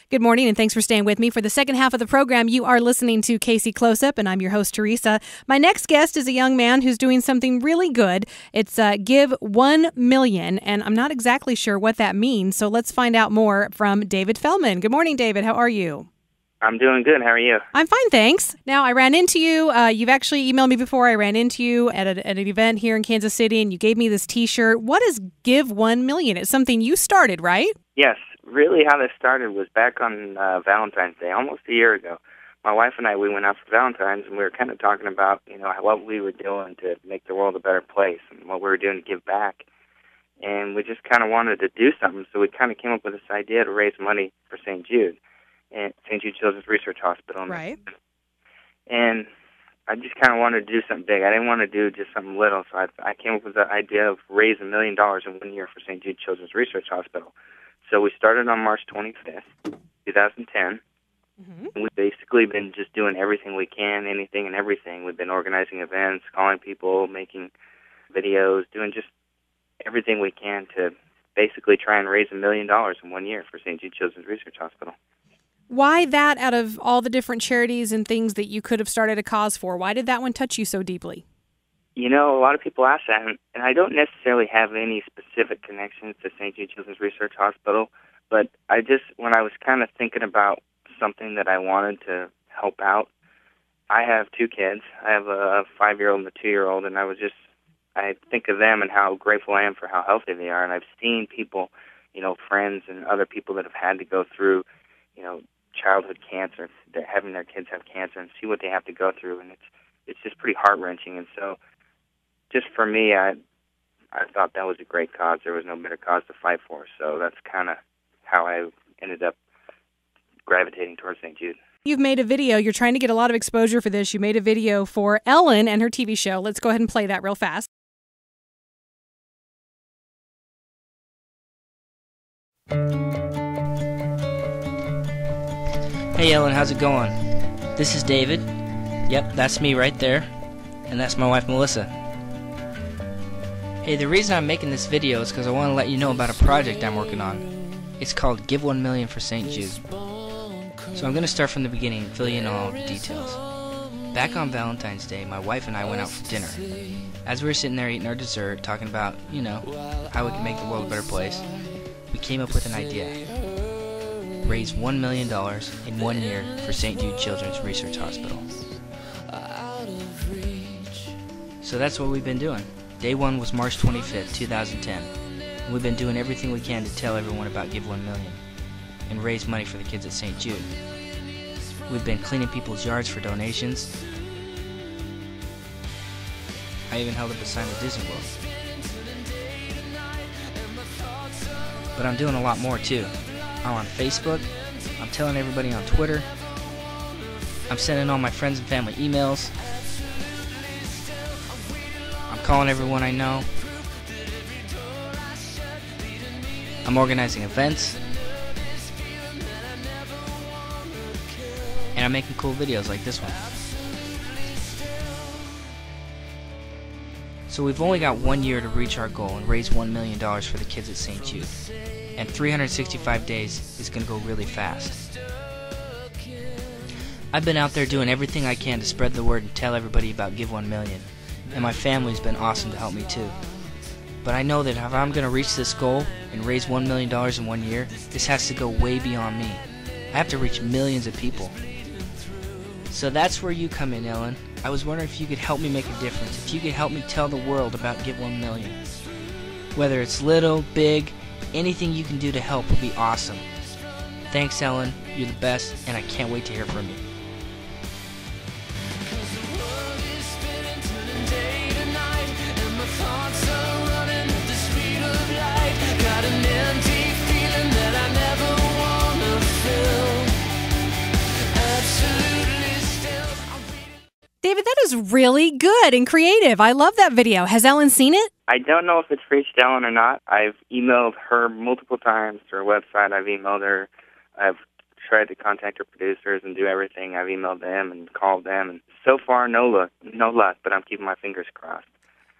Good morning, and thanks for staying with me. For the second half of the program, you are listening to Casey Close-Up, and I'm your host, Teresa. My next guest is a young man who's doing something really good. It's Give 1 Million, and I'm not exactly sure what that means, so let's find out more from David Feldman. Good morning, David. How are you? I'm doing good. How are you? I'm fine, thanks. Now, I ran into you. You've actually emailed me before. I ran into you at an event here in Kansas City, and you gave me this T-shirt. What is Give 1 Million? It's something you started, right? Yes. Really how this started was back on Valentine's Day, almost a year ago. My wife and I, we went out for Valentine's, and we were kind of talking about, what we were doing to make the world a better place and what we were doing to give back. And we just kind of wanted to do something, so we kind of came up with this idea to raise money for St. Jude. And St. Jude Children's Research Hospital. Right. And I just kind of wanted to do something big. I didn't want to do just something little, so I came up with the idea of raise $1 million in 1 year for St. Jude Children's Research Hospital. So we started on March 25th, 2010. And we've basically been just doing everything we can, anything and everything. We've been organizing events, calling people, making videos, doing just everything we can to basically try and raise $1 million in 1 year for St. Jude Children's Research Hospital. Why that out of all the different charities and things that you could have started a cause for? Why did that one touch you so deeply? A lot of people ask that, and I don't necessarily have any specific connections to St. Jude Children's Research Hospital, but when I was kind of thinking about something that I wanted to help out, I have two kids. I have a 5-year-old and a 2-year-old, and I think of them and how grateful I am for how healthy they are, and I've seen people, friends and other people that have had to go through, childhood cancer, having their kids have cancer, and see what they have to go through, and it's just pretty heart-wrenching. And so just for me, I thought that was a great cause. There was no better cause to fight for, so that's kind of how I ended up gravitating towards St. Jude. You've made a video. You're trying to get a lot of exposure for this. You made a video for Ellen and her TV show. Let's go ahead and play that real fast. Hey Ellen, how's it going? This is David. Yep, that's me right there. And that's my wife Melissa. Hey, the reason I'm making this video is because I want to let you know about a project I'm working on. It's called Give 1 Million for St. Jude. So I'm going to start from the beginning and fill you in on all the details. Back on Valentine's Day, my wife and I went out for dinner. As we were sitting there eating our dessert, talking about, how we can make the world a better place, we came up with an idea. Raise $1 million in 1 year for St. Jude Children's Research Hospital. So that's what we've been doing. Day one was March 25th, 2010. And we've been doing everything we can to tell everyone about Give 1 Million and raise money for the kids at St. Jude. We've been cleaning people's yards for donations. I even held up a sign at Disney World. But I'm doing a lot more too. I'm on Facebook, I'm telling everybody on Twitter, I'm sending all my friends and family emails, I'm calling everyone I know, I'm organizing events, and I'm making cool videos like this one. So we've only got 1 year to reach our goal and raise $1 million for the kids at St. Jude. And 365 days is going to go really fast. I've been out there doing everything I can to spread the word and tell everybody about Give 1 Million. And my family's been awesome to help me too. But I know that if I'm going to reach this goal and raise $1 million in 1 year, this has to go way beyond me. I have to reach millions of people. So that's where you come in, Ellen. I was wondering if you could help me make a difference, if you could help me tell the world about Give 1 Million. Whether it's little, big, anything you can do to help would be awesome. Thanks, Ellen. You're the best, and I can't wait to hear from you. David, that is really good and creative. I love that video. Has Ellen seen it? I don't know if it's reached Ellen or not. I've emailed her multiple times through her website. I've emailed her. I've tried to contact her producers and do everything. I've emailed them and called them, and so far no luck, but I'm keeping my fingers crossed.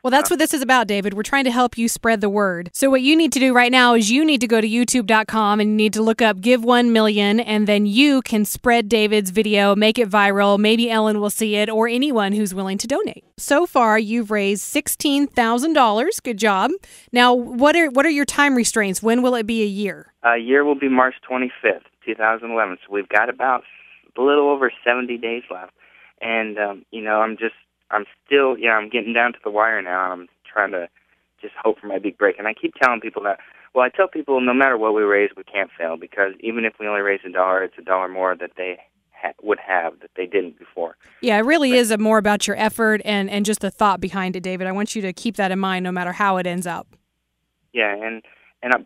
Well, that's what this is about, David. We're trying to help you spread the word. So what you need to do right now is you need to go to youtube.com and you need to look up Give 1 Million, and then you can spread David's video, make it viral. Maybe Ellen will see it, or anyone who's willing to donate. So far, you've raised $16,000. Good job. Now, what are your time restraints? When will it be a year? A year will be March 25th, 2011. So we've got about a little over 70 days left. And, I'm still, I'm getting down to the wire now. I'm trying to just hope for my big break. And I keep telling people that, well, I tell people no matter what we raise, we can't fail, because even if we only raise $1, it's $1 more that they would have that they didn't before. Yeah, it really is more about your effort and just the thought behind it, David. I want you to keep that in mind no matter how it ends up. Yeah,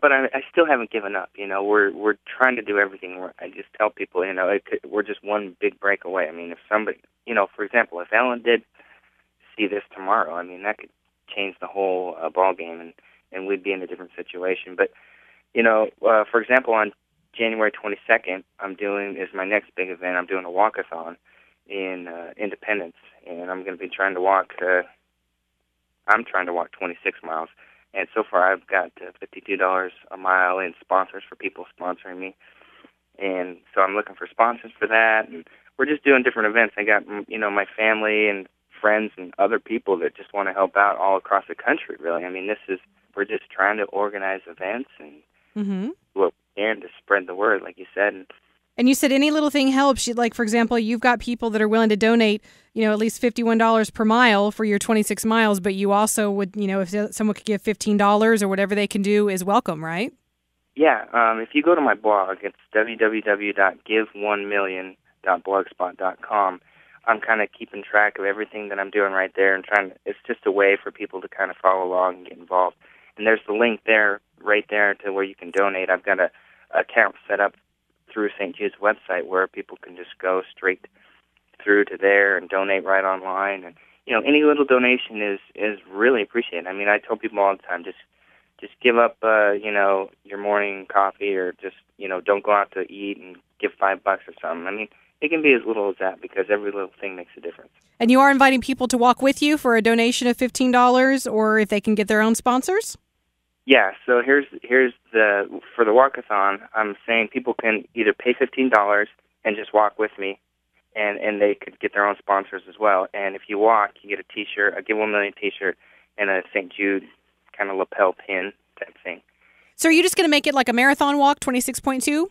but I still haven't given up. We're trying to do everything. I just tell people, we're just one big break away. I mean, if somebody, for example, if Ellen did see this tomorrow, I mean, that could change the whole ball game, and we'd be in a different situation. But for example, on January 22nd, is my next big event. I'm doing a walkathon in Independence, and I'm going to be trying to walk. I'm trying to walk 26 miles, and so far I've got $52 a mile in sponsors for people sponsoring me, and so I'm looking for sponsors for that. And we're just doing different events. I got my family and friends and other people that just want to help out all across the country, really. I mean, we're just trying to organize events and what we can to spread the word, like you said. And you said any little thing helps. Like, for example, you've got people that are willing to donate, at least $51 per mile for your 26 miles, but you also would, if someone could give $15 or whatever they can do is welcome, right? Yeah. If you go to my blog, it's www.give1million.blogspot.com. I'm kind of keeping track of everything that I'm doing right there, and it's just a way for people to kind of follow along and get involved. And there's the link there, right there, to where you can donate. I've got a account set up through St. Jude's website where people can just go straight through to there and donate right online. And, any little donation is really appreciated. I mean, I tell people all the time, just give up, your morning coffee, or just, don't go out to eat and give $5 or something. I mean, it can be as little as that, because every little thing makes a difference. And you are inviting people to walk with you for a donation of $15, or if they can get their own sponsors? Yeah, so here's for the walkathon, I'm saying people can either pay $15 and just walk with me, and they could get their own sponsors as well. And if you walk, you get a T-shirt, a Give 1 Million T-shirt, and a St. Jude kind of lapel pin type thing. So are you just going to make it like a marathon walk, 26.2?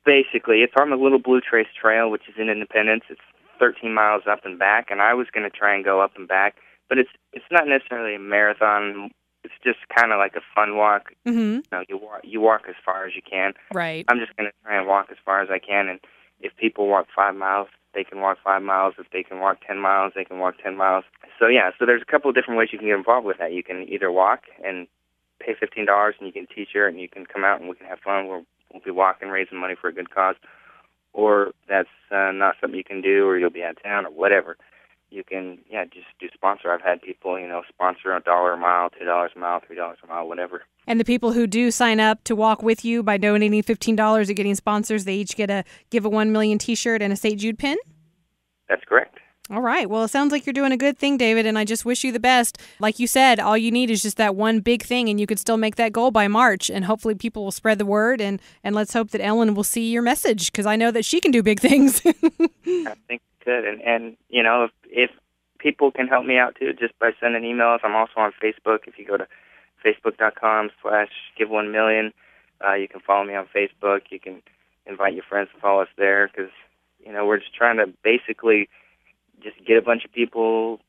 Basically, it's on the Little Blue Trace Trail, which is in Independence. It's 13 miles up and back, and I was going to try and go up and back, but it's not necessarily a marathon. It's just kind of like a fun walk. Mm-hmm. You walk as far as you can. Right. I'm just going to try and walk as far as I can, and if people walk 5 miles, they can walk 5 miles. If they can walk 10 miles, they can walk 10 miles. So there's a couple of different ways you can get involved with that. You can either walk and pay $15, and you can T-shirt, and you can come out and we can have fun. We'll be walking, raising money for a good cause. Or that's not something you can do, or you'll be out of town, or whatever. You can, just do sponsor. I've had people, sponsor $1 a mile, $2 a mile, $3 a mile, whatever. And the people who do sign up to walk with you by donating $15 or getting sponsors, they each get a Give a 1 Million T-shirt and a St. Jude pin? That's correct. All right. Well, it sounds like you're doing a good thing, David, and I just wish you the best. Like you said, all you need is just that one big thing, and you could still make that goal by March, and hopefully people will spread the word, and let's hope that Ellen will see your message, because I know that she can do big things. I think it could, and if people can help me out, too, just by sending emails. I'm also on Facebook. If you go to facebook.com/give1million, you can follow me on Facebook. You can invite your friends to follow us there, because, we're just trying to basically just get a bunch of people,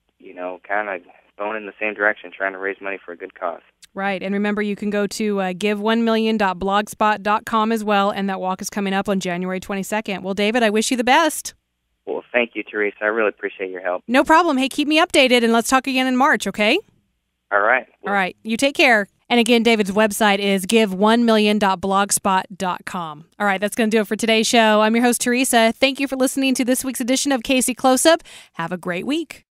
kind of going in the same direction, trying to raise money for a good cause. Right. And remember, you can go to give1million.blogspot.com as well, and that walk is coming up on January 22nd. Well, David, I wish you the best. Well, thank you, Teresa. I really appreciate your help. No problem. Hey, keep me updated, and let's talk again in March, okay? All right. All right. You take care. And again, David's website is give1million.blogspot.com. All right, that's going to do it for today's show. I'm your host, Teresa. Thank you for listening to this week's edition of Casey Close-Up. Have a great week.